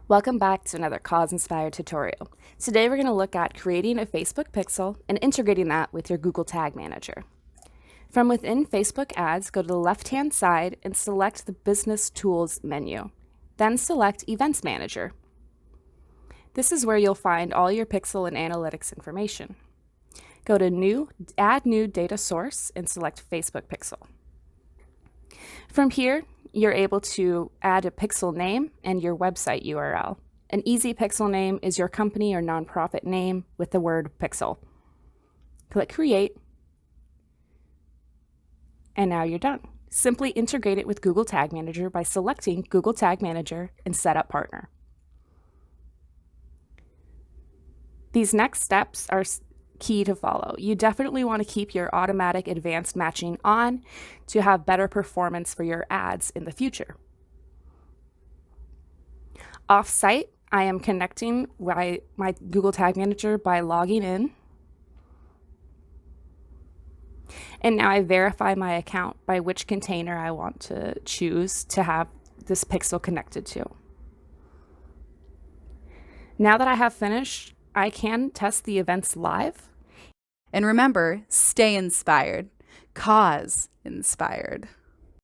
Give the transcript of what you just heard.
Welcome back to another cause-inspired tutorial. Today we're going to look at creating a Facebook pixel and integrating that with your Google Tag Manager. From within Facebook Ads, go to the left-hand side and select the Business Tools menu. Then select Events Manager. This is where you'll find all your pixel and analytics information. Go to New, Add New Data Source and select Facebook Pixel. From here, you're able to add a pixel name and your website URL. An easy pixel name is your company or nonprofit name with the word pixel. Click Create, and now you're done. Simply integrate it with Google Tag Manager by selecting Google Tag Manager and Set Up Partner. These next steps are key to follow. You definitely want to keep your automatic advanced matching on to have better performance for your ads in the future. Off-site, I am connecting my Google Tag Manager by logging in. And now I verify my account by which container I want to choose to have this pixel connected to. Now that I have finished, I can test the events live. And remember, stay inspired. Cause inspired.